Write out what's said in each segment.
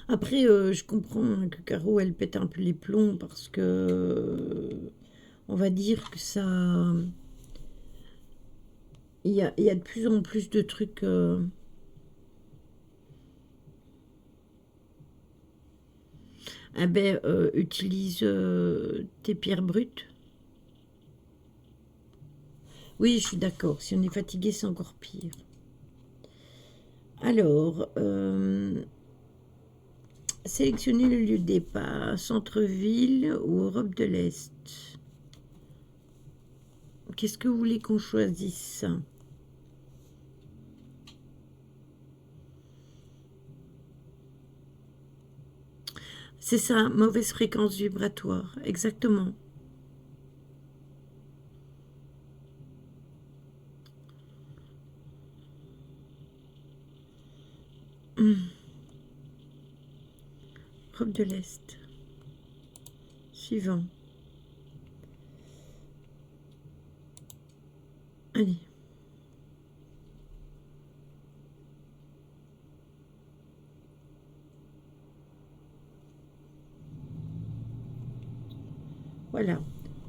Après, je comprends hein, que Caro, elle pète un peu les plombs parce que, on va dire que ça, il y a de plus en plus de trucs. Ah ben, utilise tes pierres brutes. Oui, je suis d'accord. Si on est fatigué, c'est encore pire. Alors, sélectionnez le lieu de départ, centre-ville ou Europe de l'Est. Qu'est-ce que vous voulez qu'on choisisse? C'est ça, mauvaise fréquence vibratoire, exactement. Europe de l'Est. Suivant. Allez. Voilà.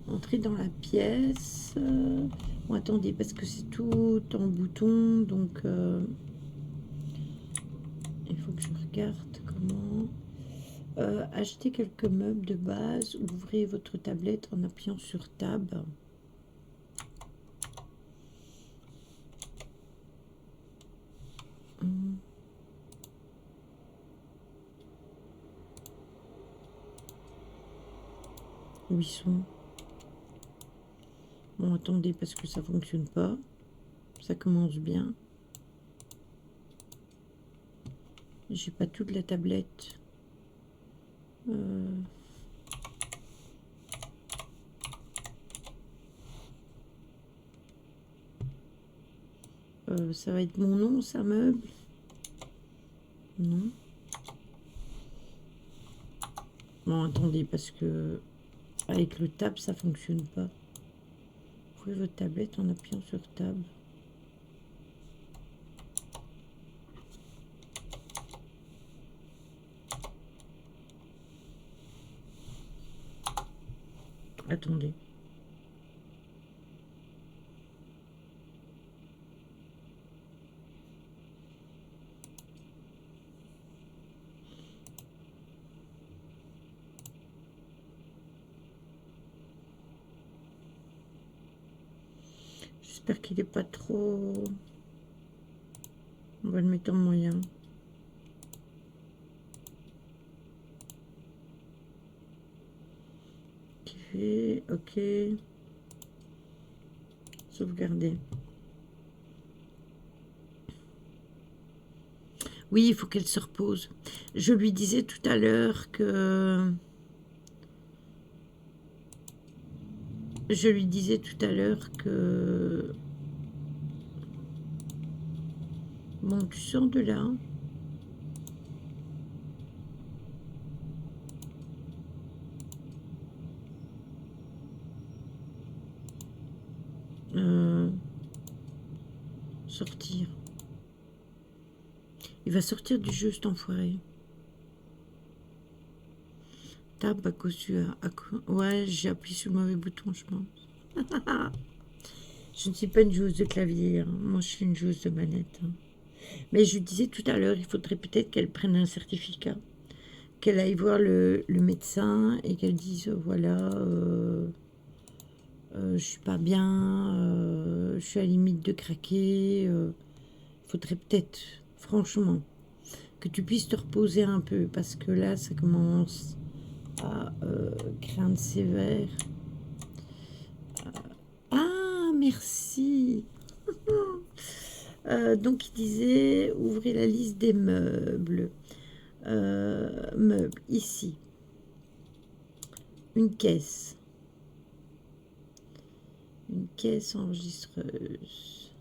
Entrez dans la pièce. Bon, attendez, parce que c'est tout en bouton, donc il faut que je regarde comment. Achetez quelques meubles de base. Ouvrez votre tablette en appuyant sur Tab. Hum, Où ils sont? Bon, attendez, parce que ça fonctionne pas. Ça commence bien. J'ai pas toute la tablette. Euh, ça va être mon nom, ça, meuble? Non. Bon, attendez, parce que avec le tab, ça fonctionne pas. Ouvrez votre tablette en appuyant sur tab. Attendez. J'espère qu'il est pas trop... On va le mettre en moyen. Ok. Sauvegarder. Oui, il faut qu'elle se repose. Je lui disais tout à l'heure que... Je lui disais tout à l'heure que... Bon, tu sors de là. Euh, sortir. Il va sortir du jeu, cet enfoiré. Tab à cause du... Ouais, j'ai appuyé sur le mauvais bouton, je pense. Je ne suis pas une joueuse de clavier. Hein. Moi, je suis une joueuse de manette. Hein. Mais je disais tout à l'heure, il faudrait peut-être qu'elle prenne un certificat. Qu'elle aille voir le médecin et qu'elle dise, voilà, je suis pas bien, je suis à la limite de craquer. Faudrait peut-être, franchement, que tu puisses te reposer un peu. Parce que là, ça commence à craindre sévère. Ah, merci. Donc, il disait, ouvrez la liste des meubles. Meubles, ici. Une caisse. Une caisse enregistreuse.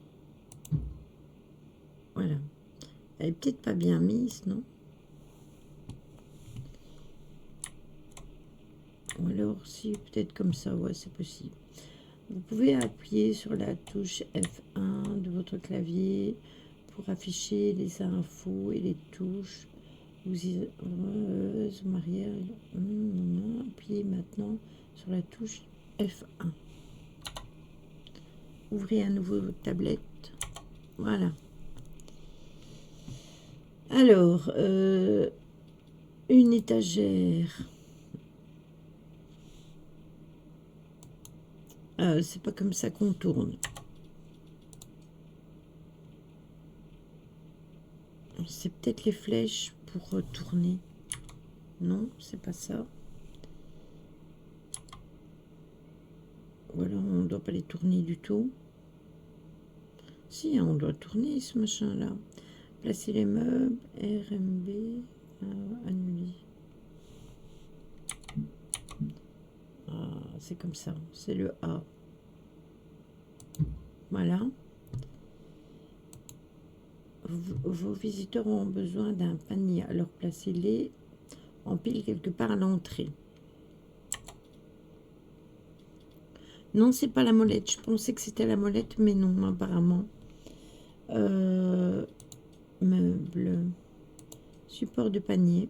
Voilà. Elle est peut-être pas bien mise, non? Ou alors, si, peut-être comme ça, ouais, c'est possible. Vous pouvez appuyer sur la touche F1 de votre clavier pour afficher les infos et les touches Vous y mariez, appuyez maintenant sur la touche F1. Ouvrez à nouveau votre tablette. Voilà. Alors, une étagère. C'est pas comme ça qu'on tourne. C'est peut-être les flèches pour tourner. Non, c'est pas ça. Ou alors on ne doit pas les tourner du tout. Si, on doit tourner ce machin-là. Placer les meubles, RMB, annuler. Ah, c'est comme ça, c'est le A. Voilà. Vos visiteurs ont besoin d'un panier, alors placez-les en pile quelque part à l'entrée. Non, c'est pas la molette. Je pensais que c'était la molette, mais non, apparemment. Meuble. Support de panier.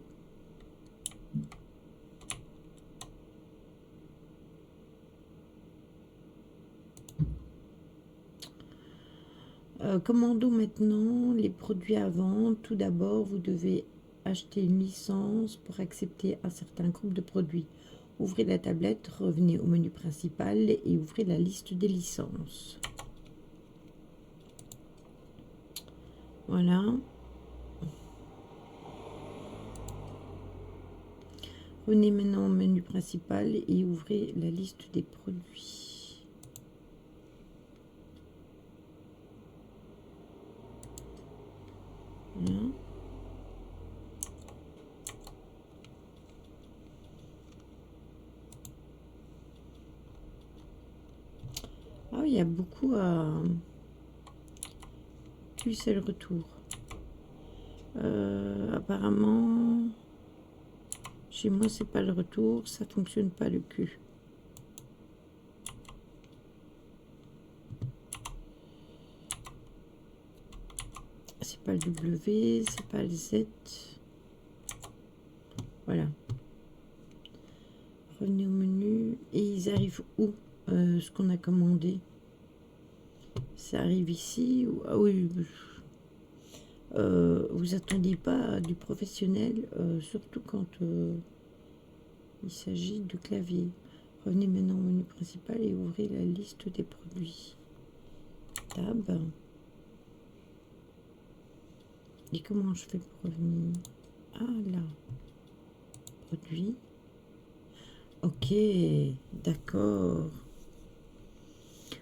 Commandons maintenant les produits à vendre. Tout d'abord, vous devez acheter une licence pour accepter un certain groupe de produits. Ouvrez la tablette, revenez au menu principal et ouvrez la liste des licences. Voilà. Revenez maintenant au menu principal et ouvrez la liste des produits. Voilà. Ah, il y a beaucoup à... Puis c'est le retour. Apparemment, chez moi, c'est pas le retour. Ça fonctionne pas le cul. C'est pas le W, c'est pas le Z. Voilà. Revenez au menu. Et ils arrivent où ce qu'on a commandé? Ça arrive ici ou... Ah oui. Vous attendiez pas du professionnel, surtout quand il s'agit de clavier. Revenez maintenant au menu principal et ouvrez la liste des produits. Tab. Et comment je fais pour revenir? Ah là. Produit. Ok, d'accord.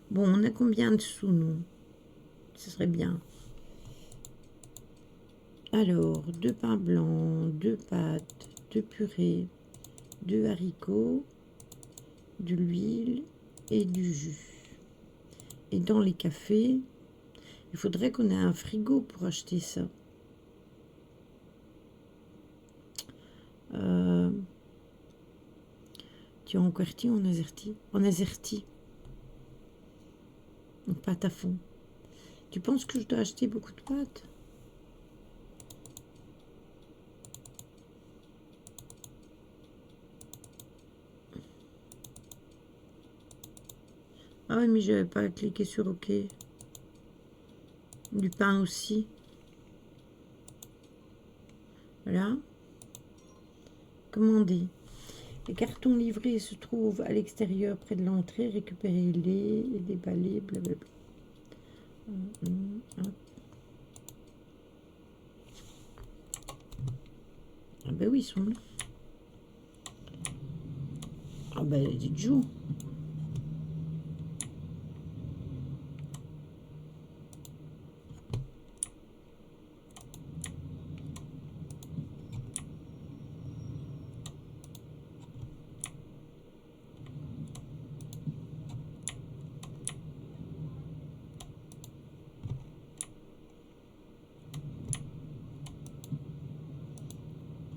Bon, on a combien de sous, nous? Ce serait bien. Alors, 2 pains blancs, 2 pâtes, 2 purées, 2 haricots, de l'huile et du jus. Et dans les cafés, il faudrait qu'on ait un frigo pour acheter ça. Tu es en QWERTY ou en AZERTY? En AZERTY. Donc pâte à fond. Tu penses que je dois acheter beaucoup de pâtes? Ah oui, mais je n'avais pas cliqué sur OK. Du pain aussi. Voilà. Commander. Les cartons livrés se trouvent à l'extérieur près de l'entrée. Récupérez-les et déballez, blablabla. Ah ben oui, ils sont là. Ah ben, dites joue.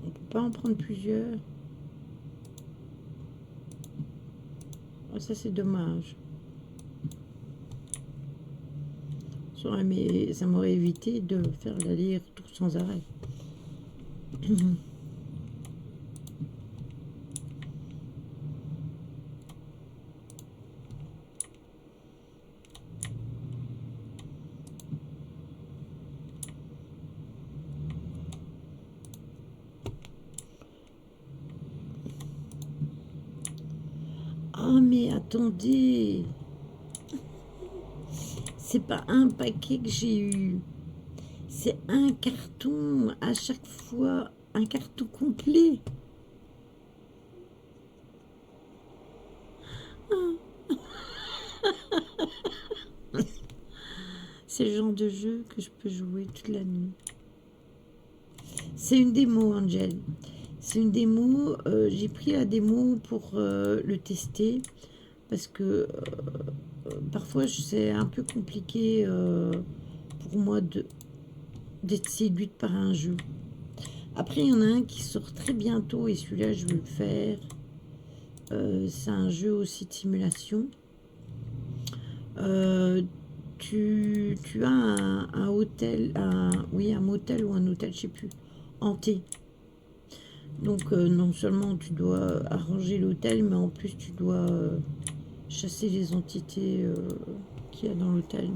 On peut pas en prendre plusieurs. Oh, ça c'est dommage. Ça m'aurait évité de faire l'aller-retour sans arrêt. Ah, mais attendez, c'est pas un paquet que j'ai eu, c'est un carton à chaque fois, un carton complet. C'est le genre de jeu que je peux jouer toute la nuit. C'est une démo, Angel. C'est une démo. J'ai pris la démo pour le tester parce que parfois c'est un peu compliqué pour moi d'être séduite par un jeu. Après, il y en a un qui sort très bientôt et celui-là, je veux le faire. C'est un jeu aussi de simulation. Euh, tu as un hôtel, oui, un motel ou un hôtel, je sais plus, hanté. Donc non seulement tu dois arranger l'hôtel, mais en plus tu dois chasser les entités qu'il y a dans l'hôtel.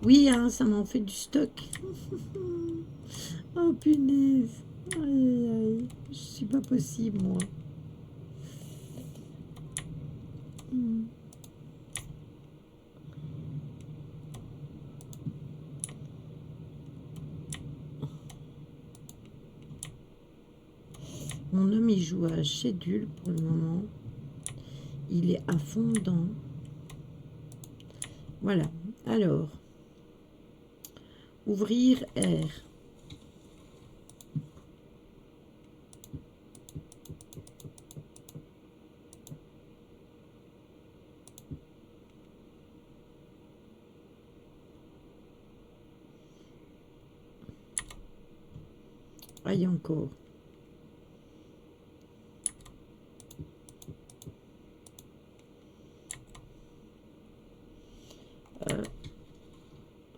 Oui, hein, ça m'en fait du stock. Oh punaise. Aïe, aïe, aïe. Je suis pas possible, moi. Hmm. Mon homme, il joue à Schedule pour le moment. Il est à fond dedans. Voilà. Alors, ouvrir R. Aïe encore.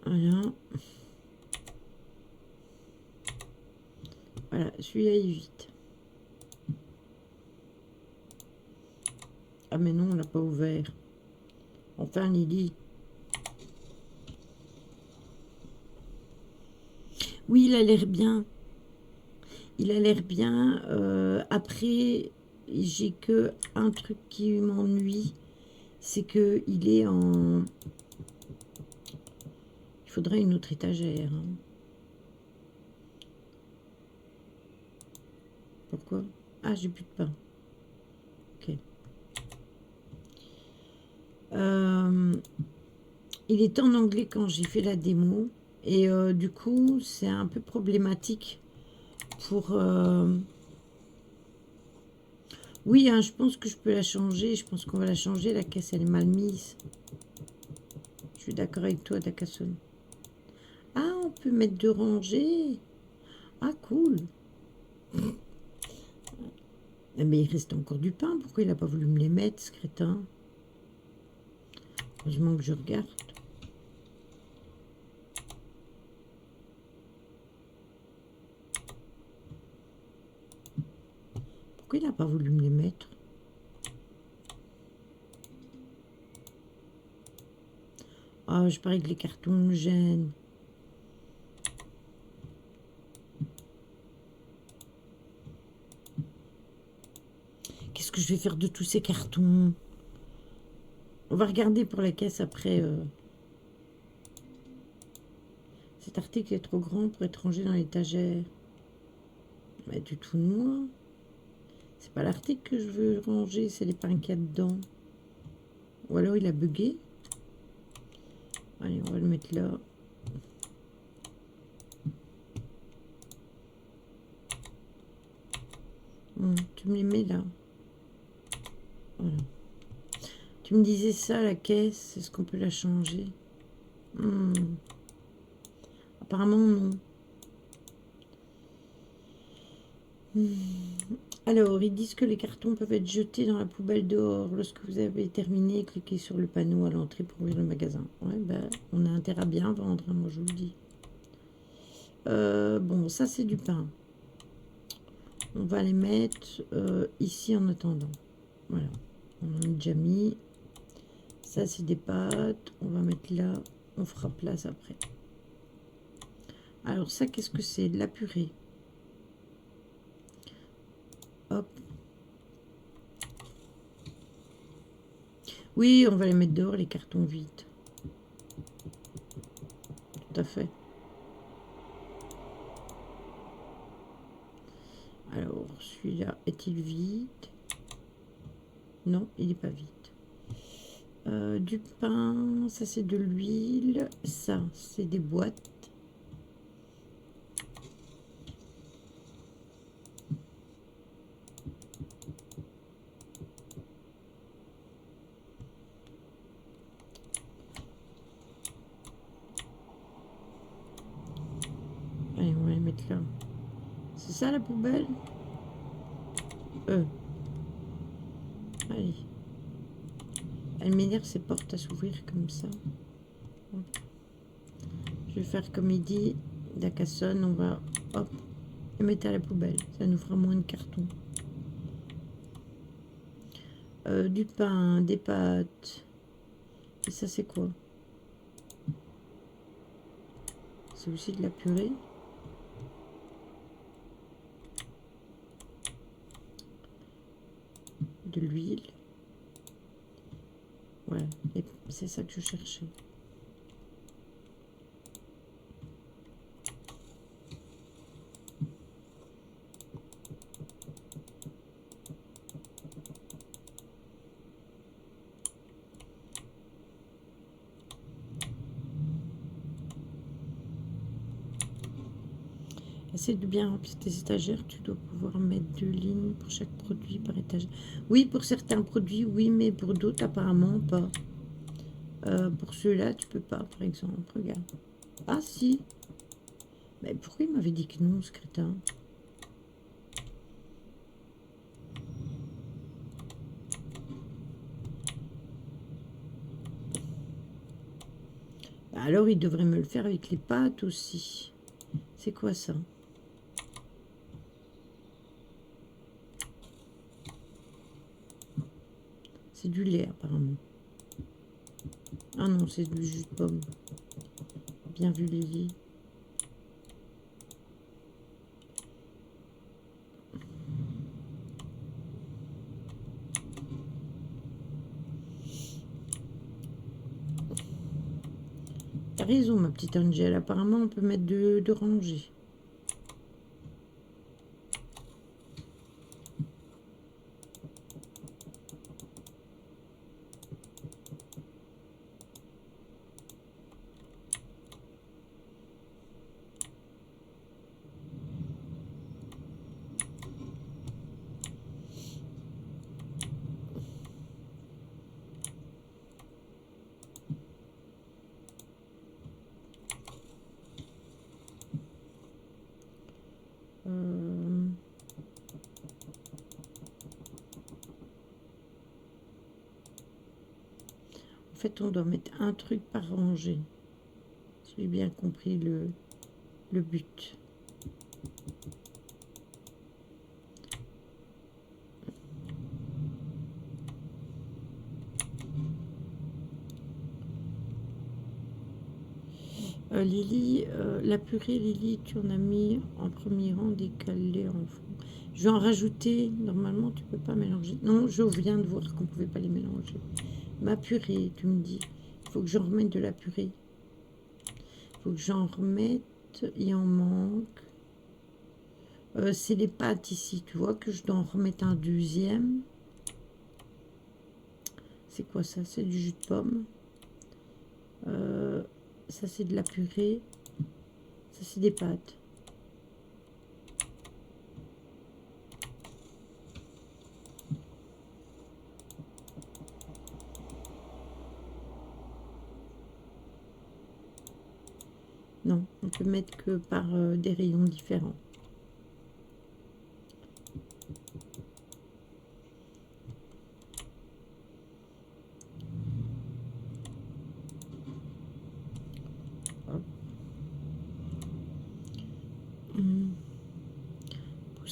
Voilà. Voilà, celui-là, il vite. Ah mais non, on l'a pas ouvert. Enfin, Lily. Oui, il a l'air bien. Il a l'air bien. Après, j'ai que un truc qui m'ennuie. C'est que il est en... Il faudrait une autre étagère. Hein. Pourquoi? Ah, j'ai plus de pain. Ok. Il était en anglais quand j'ai fait la démo. Et du coup, c'est un peu problématique pour... Oui, hein, je pense que je peux la changer. Je pense qu'on va la changer. La caisse, elle est mal mise. Je suis d'accord avec toi, Dakason. Ah, on peut mettre deux rangées. Ah, cool. Mais il reste encore du pain. Pourquoi il n'a pas voulu me les mettre, ce crétin? Heureusement que je regarde. Pourquoi il n'a pas voulu me les mettre? Ah, je parie que les cartons me gênent. Qu'est-ce que je vais faire de tous ces cartons? On va regarder pour la caisse après. Cet article est trop grand pour être rangé dans l'étagère. Mais du tout de moi. C'est pas l'article que je veux ranger, c'est les pains qu'il y a dedans. Ou alors il a bugué. Allez, on va le mettre là. Tu me les mets là. Voilà. Tu me disais ça, la caisse, est-ce qu'on peut la changer? Apparemment, non. Alors, ils disent que les cartons peuvent être jetés dans la poubelle dehors. Lorsque vous avez terminé, cliquez sur le panneau à l'entrée pour ouvrir le magasin. Ouais, ben, on a intérêt à bien vendre, hein, moi je vous le dis. Bon, ça c'est du pain. On va les mettre ici en attendant. Voilà. On en a déjà mis. Ça, c'est des pâtes. On va mettre là. On fera place après. Alors ça, qu'est-ce que c'est? De la purée. Hop. Oui, on va les mettre dehors, les cartons vides. Tout à fait. Alors, celui-là, est-il vide? Non, il n'est pas vide. Du pain, ça c'est de l'huile. Ça, c'est des boîtes. Allez, on va les mettre là. C'est ça la poubelle? Allez. Elle m'énerve ces portes à s'ouvrir comme ça. Hop. Je vais faire comme il dit. La cassonne, on va hop, les mettre à la poubelle. Ça nous fera moins de carton. Du pain, des pâtes. Et ça, c'est quoi? C'est aussi de la purée. De l'huile. Voilà, c'est ça que je cherchais. Essaye de bien remplir tes étagères. Tu dois pouvoir mettre 2 lignes pour chaque produit par étagère. Oui, pour certains produits, oui, mais pour d'autres, apparemment, pas. Pour ceux-là, tu peux pas, par exemple. Regarde. Ah, si. Mais pourquoi il m'avait dit que non, ce crétin? Bah, alors, il devrait me le faire avec les pâtes aussi. C'est quoi ça? C'est du lait, apparemment. Ah non, c'est du jus de pomme. Bien vu, Lily. T'as raison, ma petite Angel. Apparemment, on peut mettre de rangées. En fait, on doit mettre un truc par rangée. Si j'ai bien compris le but. Lily, la purée, Lily, tu en as mis en premier rang, décalé en fond. Je vais en rajouter. Normalement, tu peux pas mélanger. Non, je viens de voir qu'on pouvait pas les mélanger. Ma purée, tu me dis. Il faut que j'en remette de la purée. Il faut que j'en remette. Il en manque. C'est les pâtes ici. Tu vois que je dois en remettre un deuxième. C'est quoi ça? C'est du jus de pomme. Ça, c'est de la purée. Ça, c'est des pâtes. Non, on peut mettre que par des rayons différents.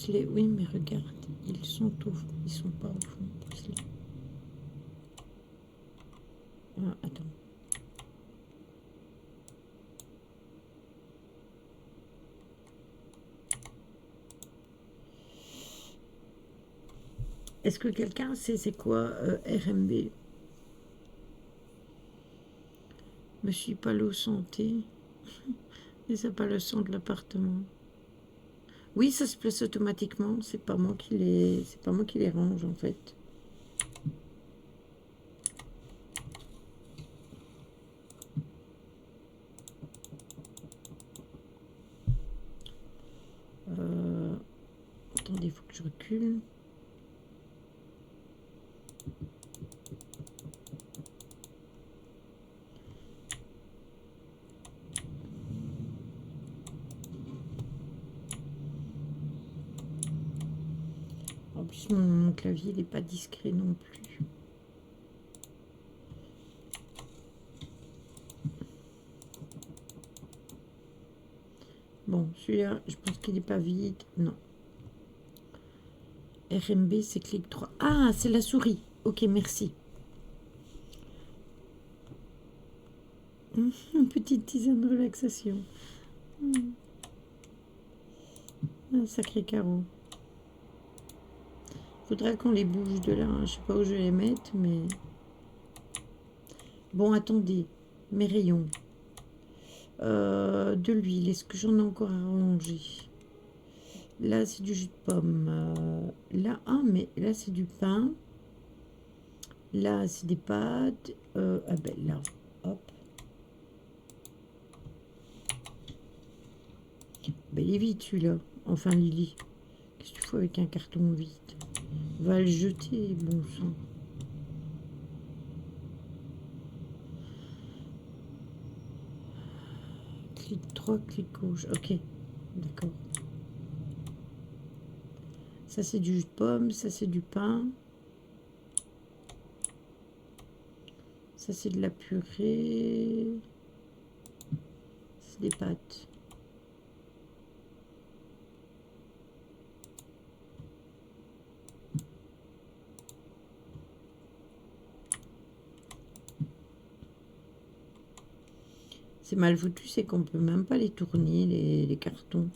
pucelés. Oui, mais regarde, ils sont pas au fond pucelés. Ah, attends. Est-ce que quelqu'un sait c'est quoi RMB? Je me suis pas l'eau santé. Et c'est pas le son de l'appartement. Oui, ça se place automatiquement. C'est pas moi qui les range en fait. Attendez, il faut que je recule. En plus, mon clavier n'est pas discret non plus. Bon, celui-là, je pense qu'il n'est pas vide. Non. RMB, c'est clic droit. Ah, c'est la souris. Ok, merci. Une petite tisane de relaxation. Un sacré carreau. Faudra qu'on les bouge de là. Je sais pas où je vais les mettre, mais... Bon, attendez. Mes rayons. De l'huile. Est-ce que j'en ai encore à ranger? Là, c'est du jus de pomme. Là, ah, mais là, c'est du pain. Là, c'est des pâtes. Ah ben là, hop. Ben, il est vide celui-là. Enfin, Lily. Qu'est-ce que tu fais avec un carton vide? Va le jeter, bon sang. Clic droit, clic gauche. Ok, d'accord. Ça, c'est du jus de pomme. Ça, c'est du pain. Ça, c'est de la purée. C'est des pâtes. C'est mal foutu, c'est qu'on peut même pas les tourner, les cartons.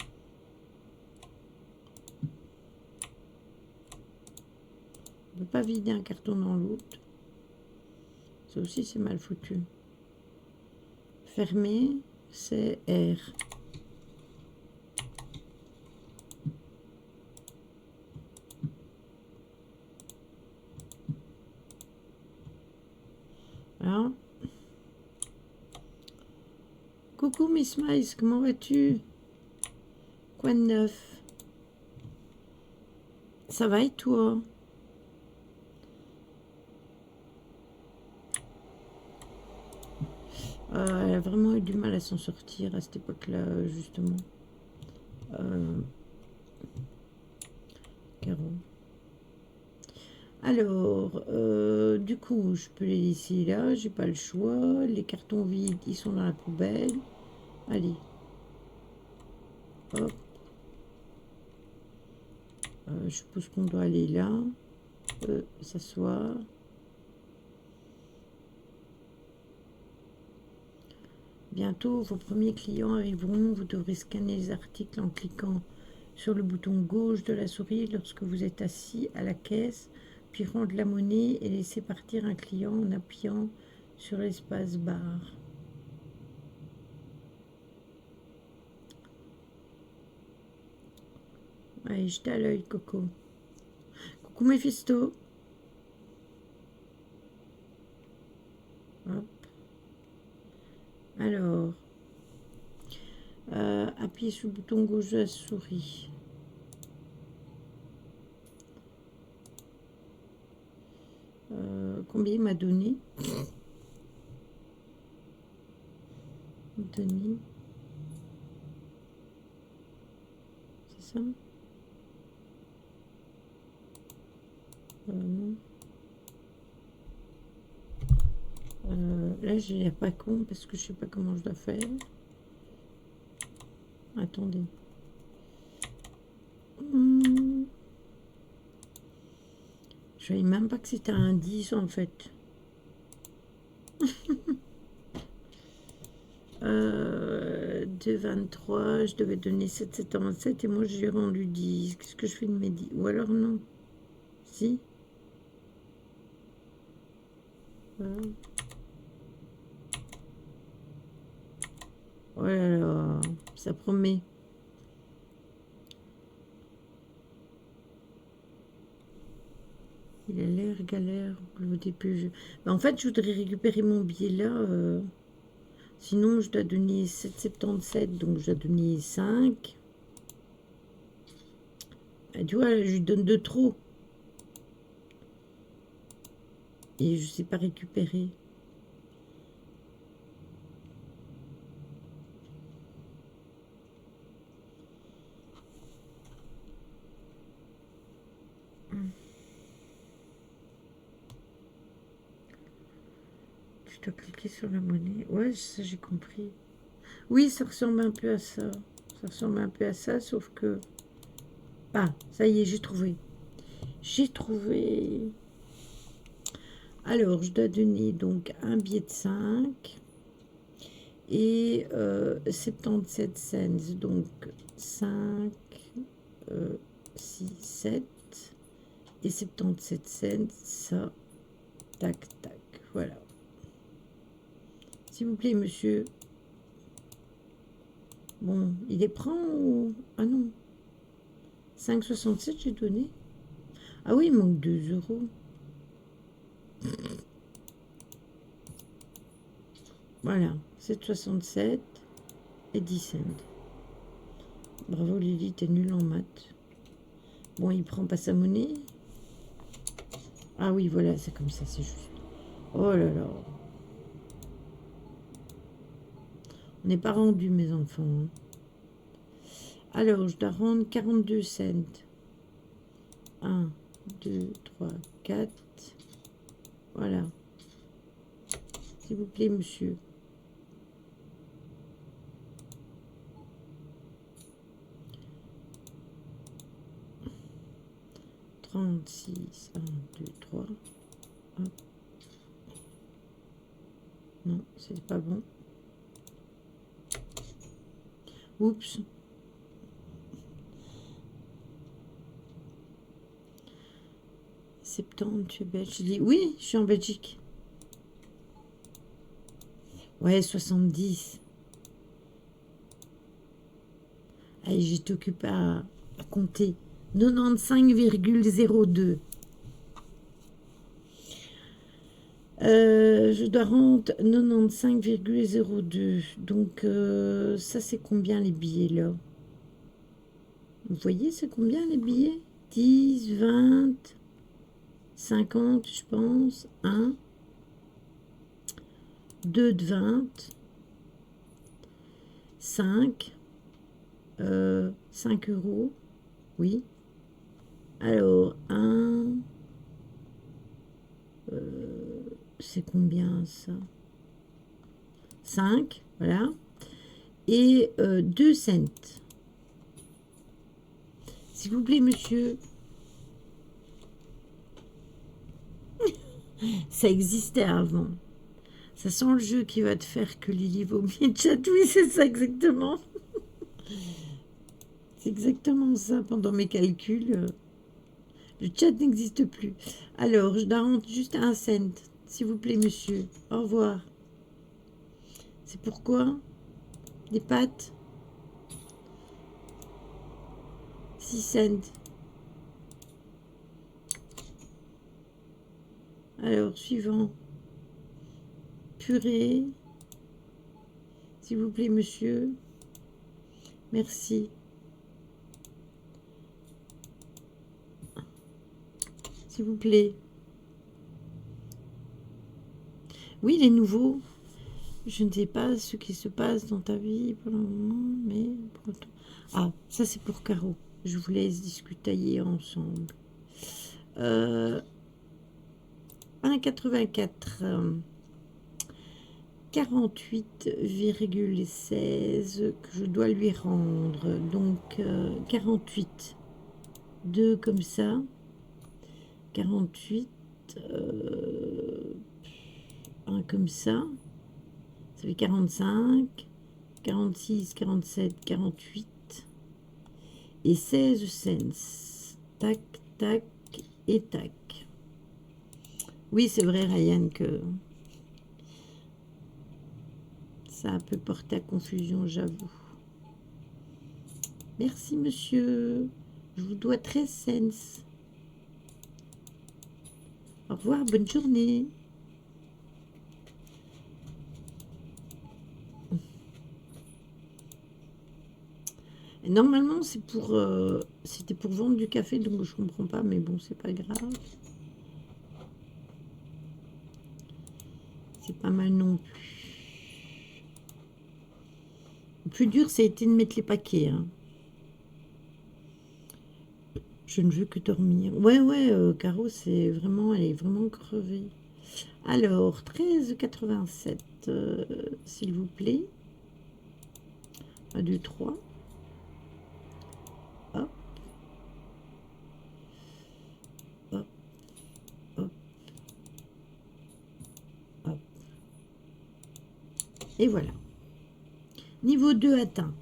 On peut pas vider un carton dans l'autre. Ça aussi, c'est mal foutu. Fermer, c'est R. Voilà. Coucou Miss Mice, comment vas-tu? Quoi de neuf? Ça va et toi? Elle a vraiment eu du mal à s'en sortir à cette époque-là, justement. Caro. Alors, du coup, je peux les laisser là, j'ai pas le choix. Les cartons vides, ils sont dans la poubelle. Allez. Hop. Je suppose qu'on doit aller là. S'asseoir. Bientôt, vos premiers clients arriveront. Vous devrez scanner les articles en cliquant sur le bouton gauche de la souris lorsque vous êtes assis à la caisse, puis rendre la monnaie et laisser partir un client en appuyant sur l'espace barre. Allez, jetez à l'œil, Coco. Coucou Mephisto. Hop. Alors, appuyez sur le bouton gauche de la souris. Combien il m'a donné? Donné. C'est ça? Non. Là, j'ai l'air pas con parce que je sais pas comment je dois faire. Attendez. Je savais même pas que c'était un 10 en fait. 2,23, je devais donner 7,77 et moi j'ai rendu 10. Qu'est-ce que je fais de mes 10? Ou alors non. Si. Voilà. Oh là là, ça promet. Il a l'air galère le début. En fait, je voudrais récupérer mon billet là. Sinon, je dois donner 7,77, donc je dois donner 5. Et tu vois, je lui donne de trop. Et je ne sais pas récupérer. Je dois cliquer sur la monnaie. Ouais, ça j'ai compris. Oui, ça ressemble un peu à ça. Ça ressemble un peu à ça, sauf que... Ah, ça y est, j'ai trouvé. J'ai trouvé... Alors, je dois donner donc un billet de 5 et 77 cents. Donc, 5, 6, 7 et 77 cents. Ça, tac, tac, voilà. S'il vous plaît, monsieur. Bon, il est prend ou... Ah non. 5,67 j'ai donné. Ah oui, il manque 2 euros. Voilà, 7,67 et 10 cents. Bravo Lily, t'es nulle en maths. Bon, il prend pas sa monnaie. Ah oui, voilà, c'est comme ça, c'est juste. Oh là là. On n'est pas rendu, mes enfants. Hein. Alors, je dois rendre 42 cents. 1, 2, 3, 4. Voilà. S'il vous plaît, monsieur. Trente-six, 1, 2, 3. Hop. Non, c'est pas bon. Oups. Septembre, tu es belge. Je dis oui, je suis en Belgique. Ouais, 70. Allez, j'étais occupée à compter. 95,02. Je dois rendre 95,02. Donc, ça, c'est combien les billets là? Vous voyez, c'est combien les billets? 10, 20, 50, je pense. 1, 2 de 20, 5, 5 euros. Oui. Alors, 1, c'est combien ça? 5, voilà. Et 2 cents. S'il vous plaît, monsieur. Ça existait avant. Ça sent le jeu qui va te faire que Lily vomit le chat. Oui, c'est ça exactement. C'est exactement ça. Pendant mes calculs, le chat n'existe plus. Alors, je dois rendre juste un cent. S'il vous plaît, monsieur. Au revoir. C'est pourquoi des pâtes 6 cents. Alors, suivant. Purée. S'il vous plaît, monsieur. Merci. S'il vous plaît. Oui, les nouveaux. Je ne sais pas ce qui se passe dans ta vie pour le moment, mais... Ah, ça c'est pour Caro. Je vous laisse discuter ensemble. 1,84. 48,16 que je dois lui rendre. Donc, 48. 2 comme ça, 48, 1 comme ça fait 45, 46, 47, 48 et 16 cents. Tac, tac et tac. Oui, c'est vrai, Ryan, que ça peut porter à confusion, j'avoue. Merci, monsieur. Je vous dois 13 cents. Au revoir, bonne journée. Normalement, c'est pour, c'était pour vendre du café, donc je comprends pas, mais bon, c'est pas grave. C'est pas mal non plus. Le plus dur, ça a été de mettre les paquets. Hein. Je ne veux que dormir. Ouais, Caro, c'est vraiment, elle est vraiment crevée. Alors, 13,87, s'il vous plaît. 1, 2, 3. Hop. Hop. Hop. Hop. Et voilà. Niveau 2 atteint.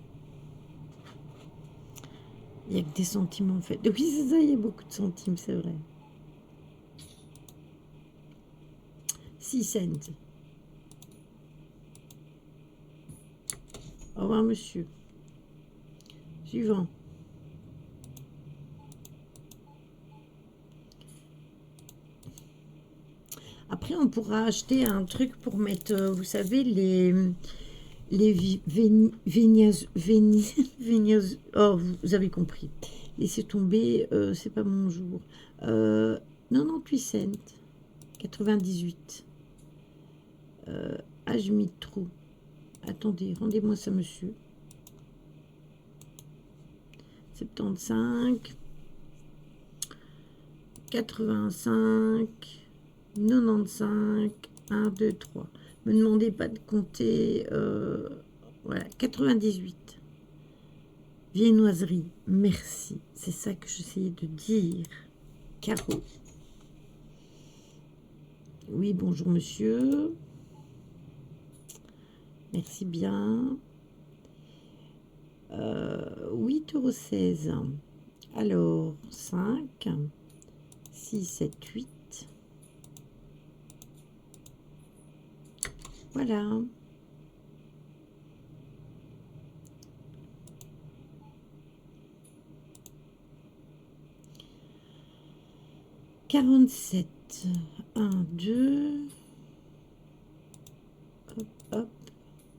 Il n'y a que des centimes en fait. Oui, c'est ça, il y a beaucoup de centimes, c'est vrai. 6 cents. Au revoir, monsieur. Suivant. Après, on pourra acheter un truc pour mettre, vous savez, les oh, vous avez compris. Laissez tomber, c'est pas mon jour. 98 cents. 98. Ah, je mis trop. Attendez, rendez-moi ça, monsieur. 75. 85. 95. 1, 2, 3. Me demandez pas de compter. Voilà, 98. Viennoiserie, merci. C'est ça que j'essayais de dire. Caro. Oui, bonjour monsieur. Merci bien. 8,16 €. Alors, 5, 6, 7, 8. Voilà. « 47, 1, 2, hop, hop,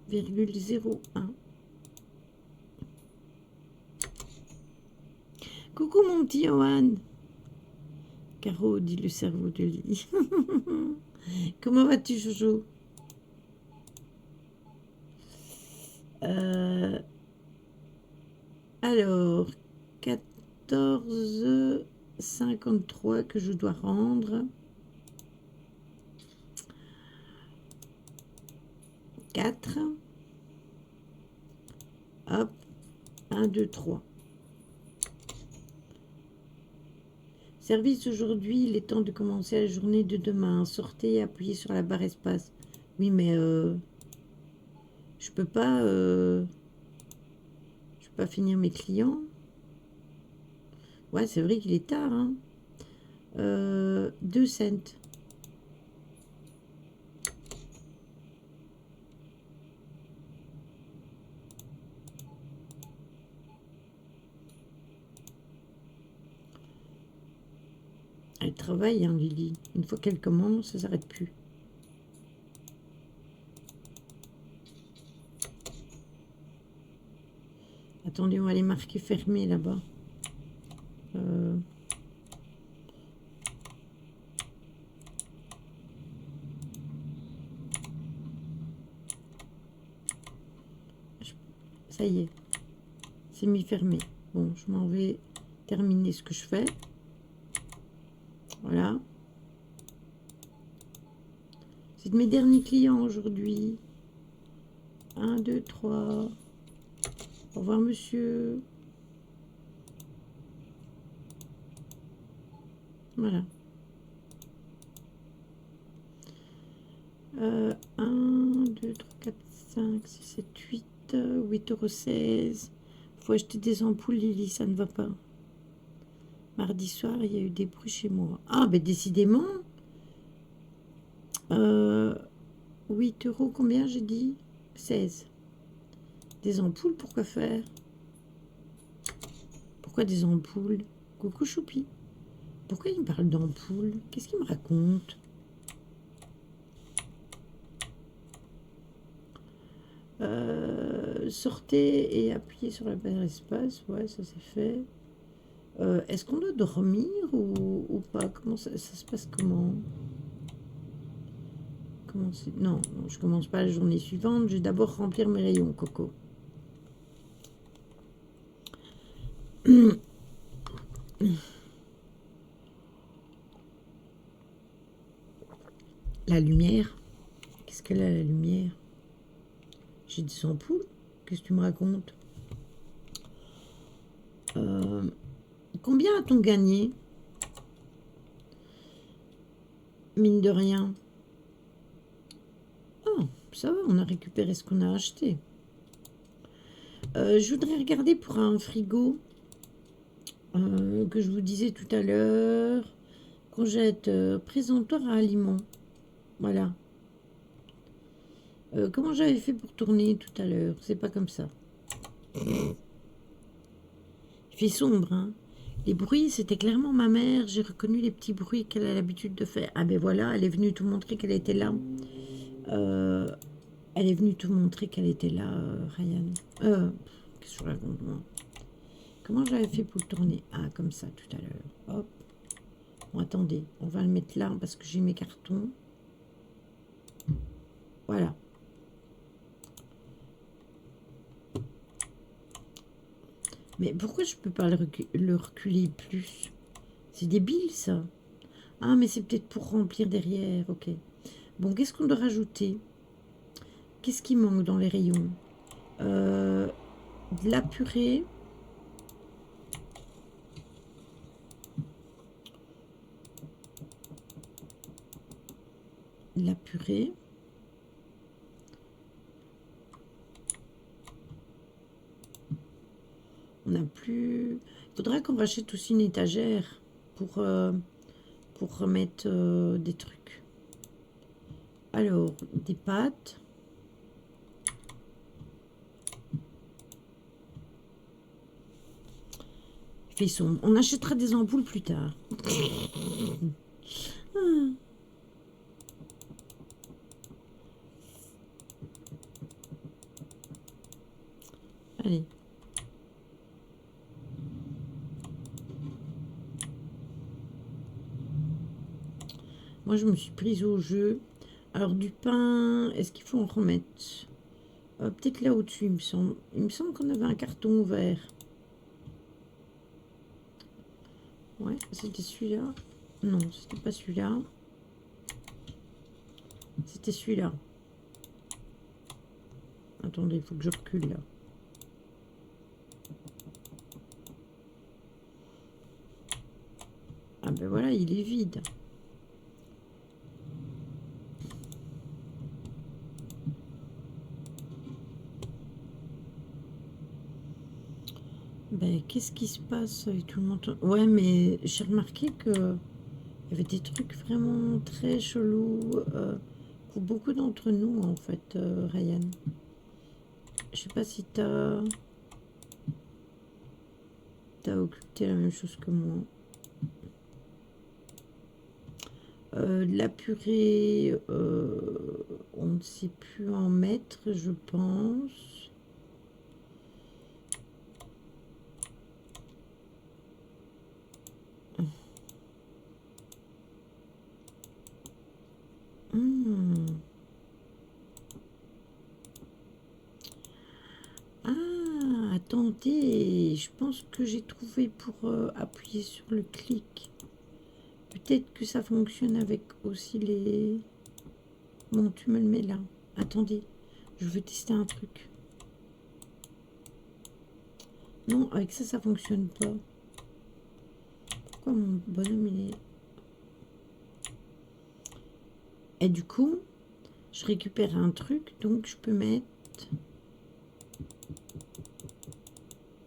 virgule 0, 1. Coucou mon petit Johan. Caro, dit le cerveau de lit. Comment vas-tu, Jojo? Alors, 14,53 que je dois rendre. 4. Hop. 1, 2, 3. Service aujourd'hui, il est temps de commencer la journée de demain. Sortez et appuyez sur la barre espace. Oui, mais je peux pas finir mes clients. Ouais, c'est vrai qu'il est tard. Hein. 2 cents. Elle travaille, hein, Lily. Une fois qu'elle commence, ça s'arrête plus. Attendez, on va les marquer fermés là-bas. Ça y est, c'est mis fermé. Bon, je m'en vais terminer ce que je fais. Voilà. C'est de mes derniers clients aujourd'hui. 1, 2, 3. Au revoir, monsieur. Voilà. 1, 2, 3, 4, 5, 6, 7, 8, 8,16 €. Faut acheter des ampoules, Lily, ça ne va pas. Mardi soir, il y a eu des bruits chez moi. Ah, ben décidément. 8 € combien j'ai dit? 16. Des ampoules, pourquoi faire? Pourquoi des ampoules? Coucou Choupi. Pourquoi il me parle d'ampoules? Qu'est-ce qu'il me raconte? Sortez et appuyez sur la barre espace. Ouais, ça c'est fait. Est-ce qu'on doit dormir ou pas? Comment ça se passe? Comment non, non, je commence pas la journée suivante. Je vais d'abord remplir mes rayons, Coco. La lumière. Qu'est-ce qu'elle a, la lumière? J'ai des ampoules. Qu'est-ce que tu me racontes? Combien a-t-on gagné? Mine de rien. Oh, ça va, on a récupéré ce qu'on a acheté. Je voudrais regarder pour un frigo que je vous disais tout à l'heure. Congète présentoir à aliments. Voilà. Comment j'avais fait pour tourner tout à l'heure? C'est pas comme ça. Il fait sombre, hein. Les bruits, c'était clairement ma mère. J'ai reconnu les petits bruits qu'elle a l'habitude de faire. Ah ben voilà, elle est venue te montrer qu'elle était là. Elle est venue te montrer qu'elle était là, Ryan. Qu'est-ce que je raconte, moi? Comment j'avais fait pour le tourner? Ah, comme ça, tout à l'heure. Hop. Bon, attendez, on va le mettre là parce que j'ai mes cartons. Voilà. Mais pourquoi je peux pas le reculer plus? C'est débile, ça. Ah, mais c'est peut-être pour remplir derrière. Ok. Bon, qu'est-ce qu'on doit rajouter? Qu'est-ce qui manque dans les rayons? De la purée. De la purée. On n'a plus... Il faudra qu'on rachète aussi une étagère pour remettre des trucs. Alors, des pâtes. Il fait sombre. On achètera des ampoules plus tard. Allez. Moi, je me suis prise au jeu. Alors, du pain, est-ce qu'il faut en remettre? Peut-être là au-dessus, il me semble. Il me semble qu'on avait un carton ouvert. Ouais, c'était celui-là. Non, c'était pas celui-là. C'était celui-là. Attendez, il faut que je recule là. Ah ben voilà, il est vide. Ben, qu'est-ce qui se passe avec tout le monde? Ouais, mais j'ai remarqué que il y avait des trucs vraiment très chelous pour beaucoup d'entre nous, en fait, Ryan. Je sais pas si t'as occulté la même chose que moi. De la purée, on ne sait plus en mettre, je pense. Ah, attendez, je pense que j'ai trouvé pour appuyer sur le clic. Peut-être que ça fonctionne avec aussi les... Bon, tu me le mets là. Attendez, je veux tester un truc. Non, avec ça, ça fonctionne pas. Pourquoi mon bonhomme, il est... Et du coup, je récupère un truc, donc je peux mettre...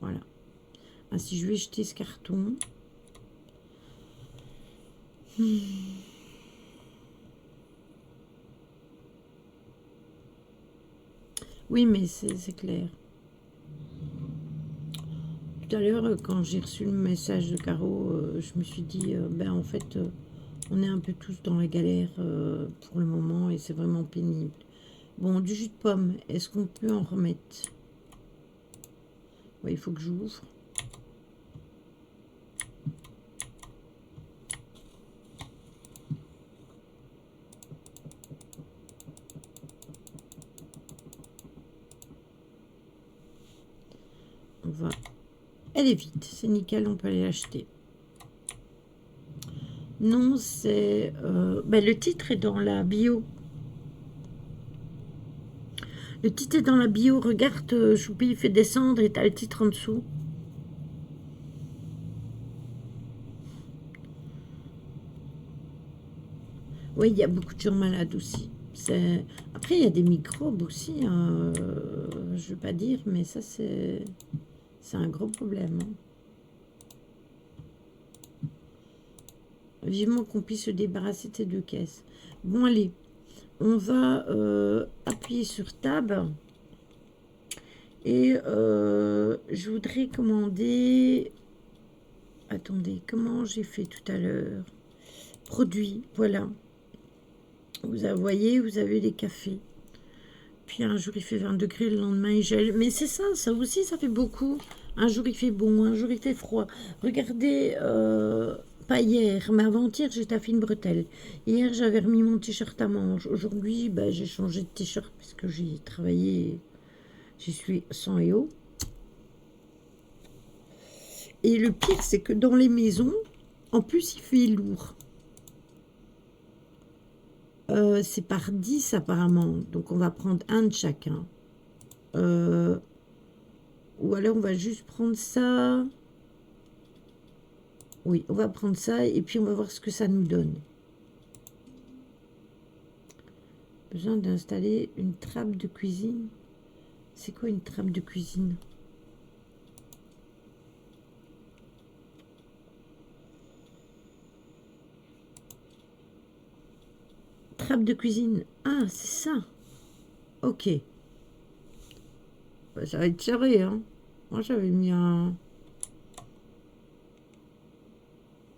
Voilà. Ainsi, je vais jeter ce carton. Oui, mais c'est clair. Tout à l'heure, quand j'ai reçu le message de Caro, je me suis dit, ben en fait, on est un peu tous dans la galère pour le moment et c'est vraiment pénible. Bon, du jus de pomme, est-ce qu'on peut en remettre? Oui, il faut que j'ouvre. On va... Elle est vite, c'est nickel, on peut aller l'acheter. Non, c'est... ben, le titre est dans la bio. Le titre est dans la bio. Regarde, Choupi fait descendre et t'as le titre en dessous. Oui, il y a beaucoup de gens malades aussi. Après, il y a des microbes aussi. Hein, je ne veux pas dire, mais ça, c'est un gros problème. Hein. Vivement qu'on puisse se débarrasser de ces deux caisses. Bon, allez. On va appuyer sur Tab. Et je voudrais commander... Attendez, comment j'ai fait tout à l'heure? Produits, voilà. Vous voyez, vous avez des cafés. Puis un jour il fait 20 degrés, le lendemain il gèle. Mais c'est ça, ça aussi, ça fait beaucoup. Un jour il fait bon, un jour il fait froid. Regardez, pas hier, mais avant-hier j'étais à Fine Bretelle. Hier j'avais remis mon t-shirt à manches. Aujourd'hui, bah, j'ai changé de t-shirt parce que j'ai travaillé, j'y suis sans et eau. Et le pire, c'est que dans les maisons, en plus il fait lourd. C'est par 10 apparemment, donc on va prendre un de chacun. Ou alors on va juste prendre ça. Oui, on va prendre ça et puis on va voir ce que ça nous donne. Besoin d'installer une trappe de cuisine. C'est quoi une trappe de cuisine? Trappe de cuisine. Ah, c'est ça. Ok. Bah, ça va être serré, hein. Moi, j'avais mis un...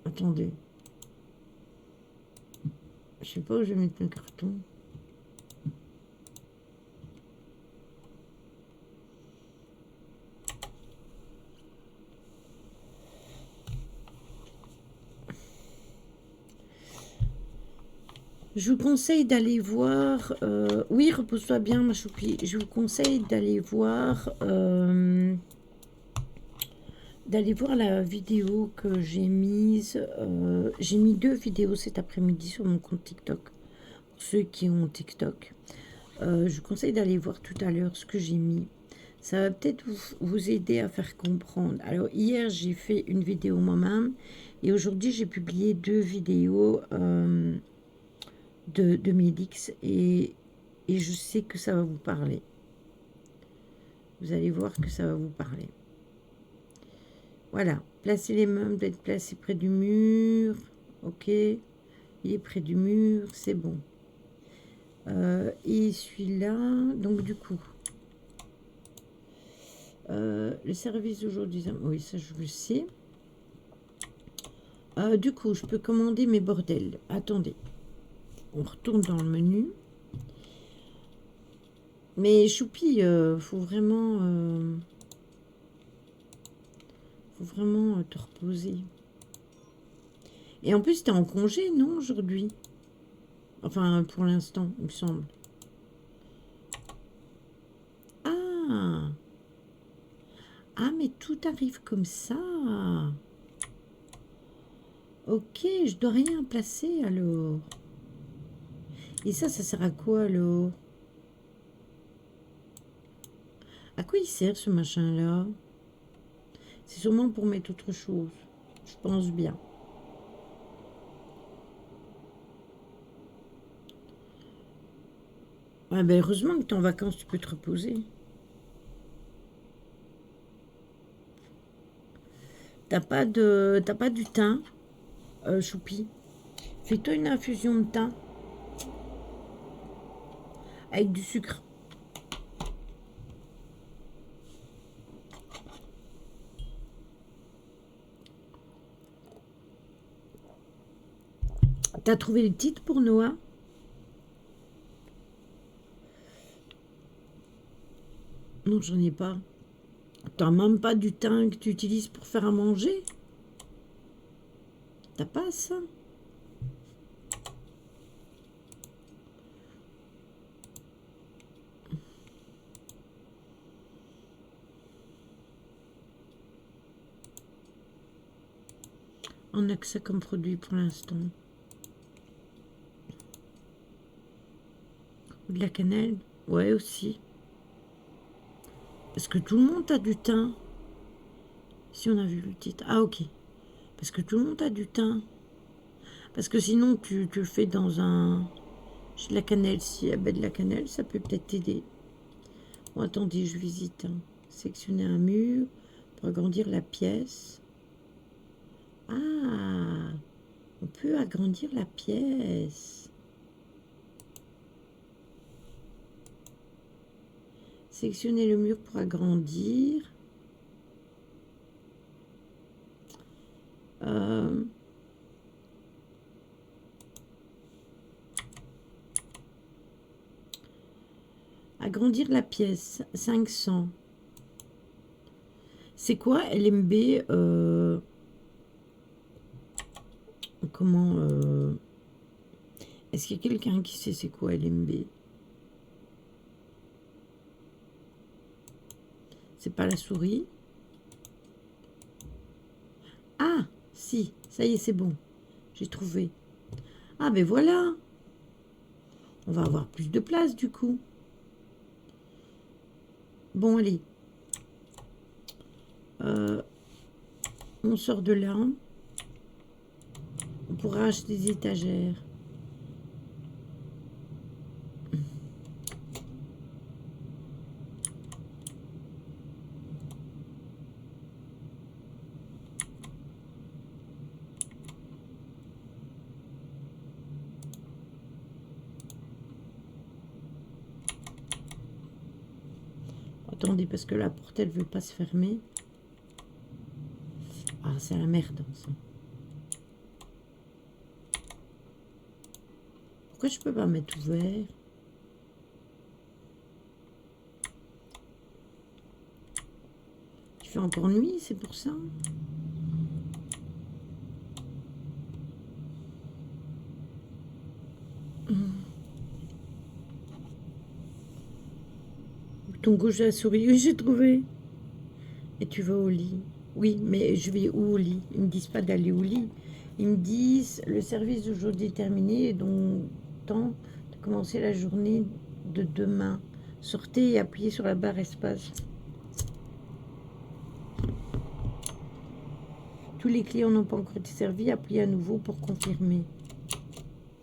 Attendez. Je sais pas où je vais mettre le carton. Je vous conseille d'aller voir... oui, repose-toi bien, ma choupie. Je vous conseille d'aller voir... la vidéo que j'ai mise. J'ai mis 2 vidéos cet après-midi sur mon compte TikTok. Pour ceux qui ont TikTok. Je vous conseille d'aller voir tout à l'heure ce que j'ai mis. Ça va peut-être vous aider à faire comprendre. Alors, hier, j'ai fait une vidéo moi-même. Et aujourd'hui, j'ai publié 2 vidéos de Medix. Et je sais que ça va vous parler. Vous allez voir que ça va vous parler. Voilà, placez les meubles, d'être placés près du mur. Ok, il est près du mur, c'est bon. Et celui-là, donc du coup, le service d'aujourd'hui, oui, ça je le sais. Du coup, je peux commander mes bordels. Attendez, on retourne dans le menu. Mais Choupi, faut vraiment te reposer. Et en plus, t'es en congé, non, aujourd'hui? Enfin, pour l'instant, il me semble. Ah! Ah, mais tout arrive comme ça. Ok, je dois rien placer alors. Et ça sert à quoi alors? À quoi il sert ce machin-là? C'est sûrement pour mettre autre chose. Je pense bien. Ouais, ben heureusement que tu es en vacances, tu peux te reposer. T'as pas du thym, Choupi. Fais-toi une infusion de thym avec du sucre. T'as trouvé le titre pour Noah? Non, j'en ai pas. T'as même pas du thym que tu utilises pour faire à manger? T'as pas ça? On a que ça comme produit pour l'instant. Ou de la cannelle? Ouais, aussi. Parce que tout le monde a du thym. Si on a vu le titre. Ah, ok. Parce que tout le monde a du thym. Parce que sinon, tu le fais dans un... De la cannelle. Si il y a de la cannelle, ça peut peut-être t'aider. Bon, attendez, je visite. Hein. Sectionner un mur pour agrandir la pièce. Ah, on peut agrandir la pièce. Sectionner le mur pour agrandir. Agrandir la pièce, 500. C'est quoi LMB comment est-ce qu'il y a quelqu'un qui sait c'est quoi LMB? C'est pas la souris. Ah, si, ça y est, c'est bon. J'ai trouvé. Ah, ben voilà. On va avoir plus de place du coup. Bon, allez. On sort de là. On pourra acheter des étagères. Attendez, parce que la porte, elle veut pas se fermer. Ah, c'est la merde, ça. Pourquoi je peux pas mettre ouvert? Il fait encore nuit, c'est pour ça. Ton gauche de la souris, oui, j'ai trouvé. Et tu vas au lit. Oui, mais je vais où au lit? Ils me disent pas d'aller au lit. Ils me disent le service d'aujourd'hui est terminé et donc temps de commencer la journée de demain. Sortez et appuyez sur la barre espace. Tous les clients n'ont pas encore été servis. Appuyez à nouveau pour confirmer.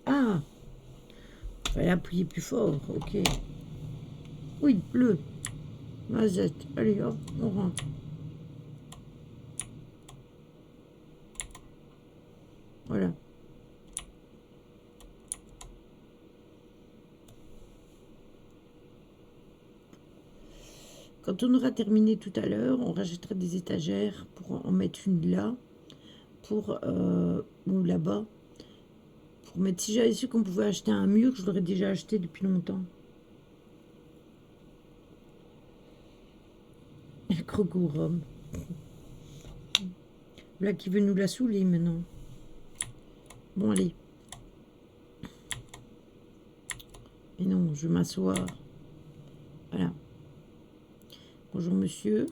Ah, il fallait appuyer plus fort. Ok. Oui, bleu. Mazette. Allez, hop, on rentre. Voilà. Quand on aura terminé tout à l'heure, on rajoutera des étagères pour en mettre une là, pour ou là-bas, pour mettre. Si j'avais su qu'on pouvait acheter un mur, je l'aurais déjà acheté depuis longtemps. Croco Rome. Là qui veut nous la saouler maintenant. Bon allez. Et non, je vais m'asseoir. Voilà. Bonjour monsieur.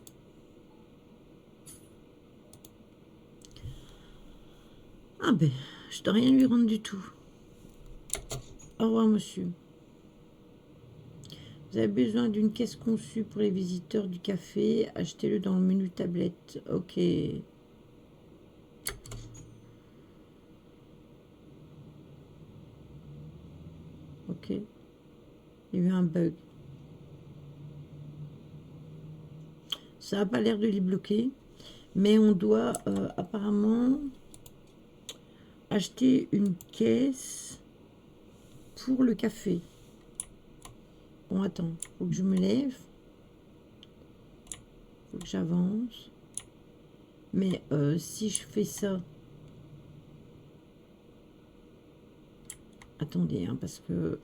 Ah ben, je dois rien lui rendre du tout. Au revoir monsieur. Vous avez besoin d'une caisse conçue pour les visiteurs du café. Achetez-le dans le menu tablette. Ok. Ok. Il y a eu un bug. Ça n'a pas l'air de les bloquer. Mais on doit apparemment acheter une caisse pour le café. Bon, attends. Faut que je me lève. Faut que j'avance. Mais si je fais ça... Attendez, hein, parce que...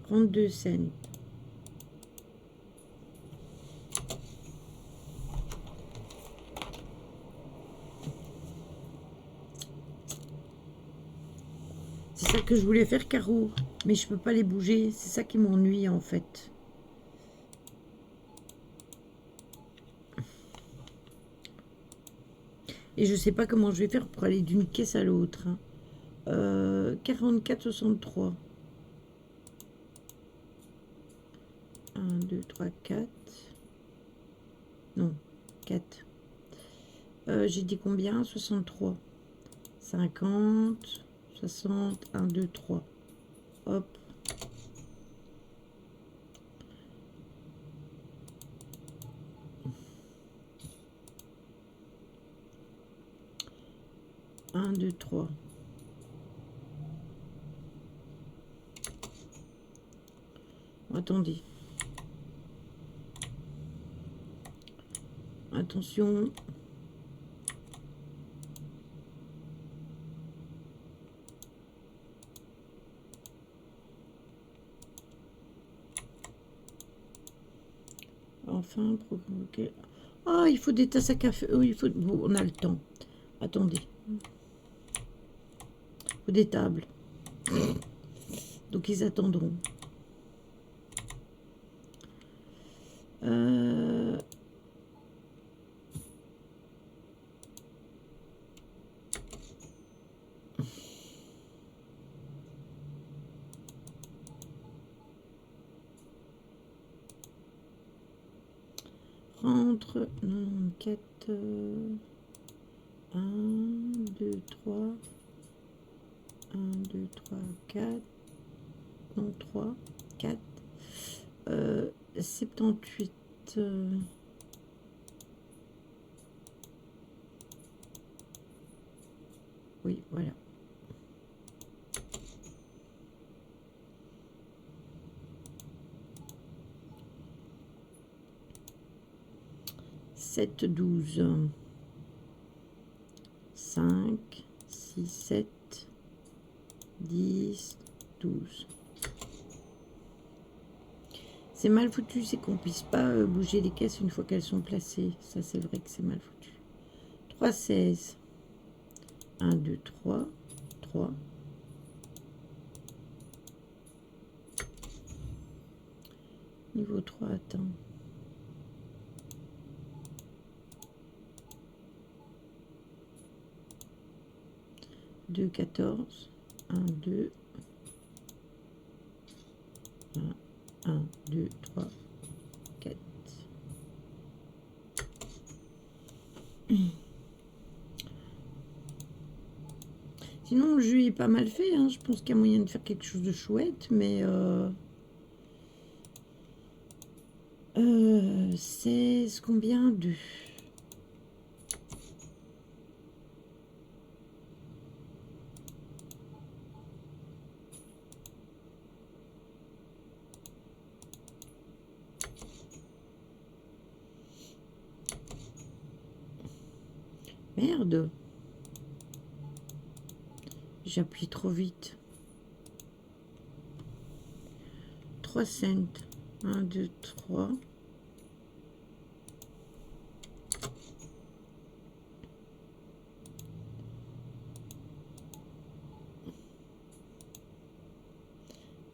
$32 cents. C'est ça que je voulais faire, Caro. Mais je peux pas les bouger. C'est ça qui m'ennuie, en fait. Et je sais pas comment je vais faire pour aller d'une caisse à l'autre. Hein. 44,63. 1, 2, 3, 4. Non, 4. J'ai dit combien? 63. 50, 60, 1, 2, 3. Hop. Un, deux, trois. Attendez. Attention. Enfin, provoquer. Ah, il faut des tasses à café. Oui, il faut. Bon, on a le temps. Attendez. Il faut des tables. Donc ils attendront. Rentre. 4. 1, 2, 3. 1, 2, 3, 4. Non, 3, 4. 78. Oui, voilà. Sept, 12. 5, 6, 7, 10, 12. C'est mal foutu, c'est qu'on puisse pas bouger les caisses une fois qu'elles sont placées. Ça, c'est vrai que c'est mal foutu. 3, 16. 1, 2, 3. 3. Niveau 3, attends. 2, 14. 1, 2. 1, 2, 3, 4. Sinon, le jeu est pas mal fait. Hein. Je pense qu'il y a moyen de faire quelque chose de chouette, mais... 16, combien? 2. Merde. J'appuie trop vite. 3 cents. 1, 2, 3.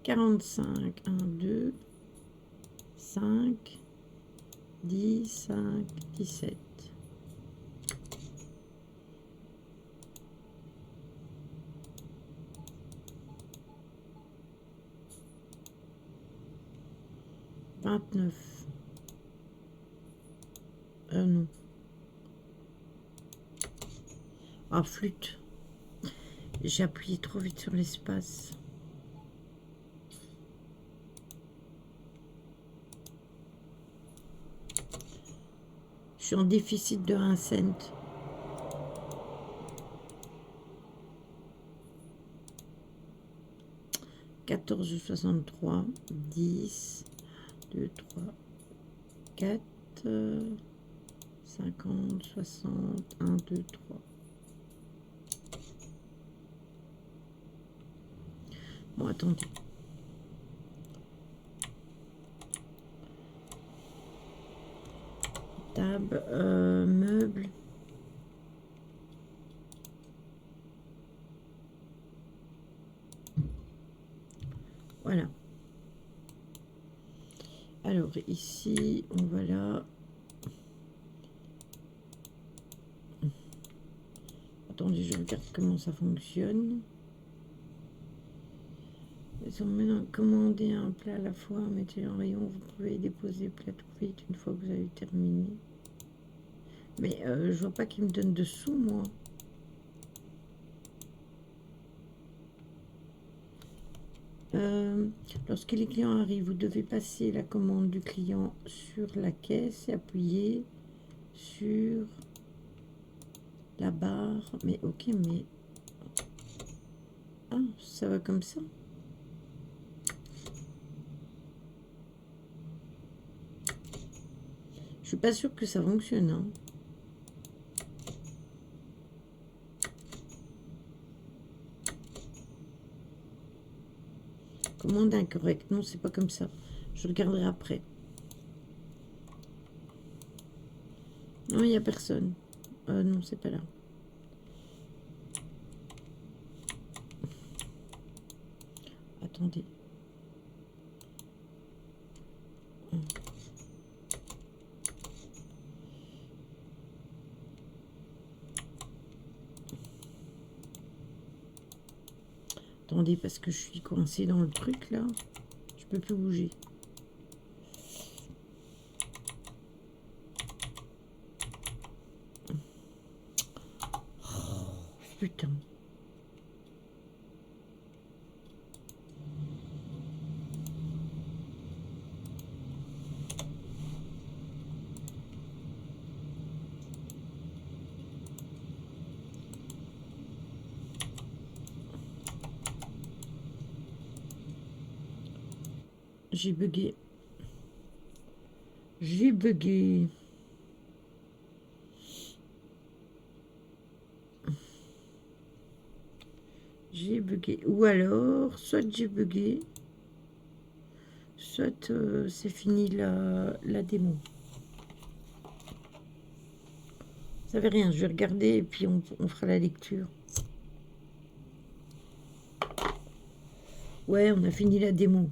$45. 1, 2, 5, 10, 5, 17. 29. Non. Ah, flûte. J'ai appuyé trop vite sur l'espace. Je suis en déficit de 1 cent. « 14,63, 10, 2, 3, 4, 50, 60, 1, 2, 3. Bon, attendez. Table, meuble. Voilà. Alors, ici, on va là. Attendez, je regarde comment ça fonctionne. Maintenant, commandez un plat à la fois, mettez-le en rayon, vous pouvez déposer le plat tout vite une fois que vous avez terminé. Mais je vois pas qu'il me donne de sous, moi. Lorsque les clients arrivent, vous devez passer la commande du client sur la caisse et appuyer sur la barre. Mais ok, mais... Ah, ça va comme ça. Je suis pas sûre que ça fonctionne, hein. Commande incorrecte. Non, c'est pas comme ça. Je regarderai après. Non, il n'y a personne. Non, c'est pas là. Attendez. Attendez, parce que je suis coincée dans le truc, là. Je peux plus bouger. Oh, putain. J'ai bugué. J'ai bugué. J'ai bugué. Ou alors, soit j'ai bugué, soit c'est fini la démo. Ça fait rien, je vais regarder et puis on fera la lecture. Ouais, on a fini la démo.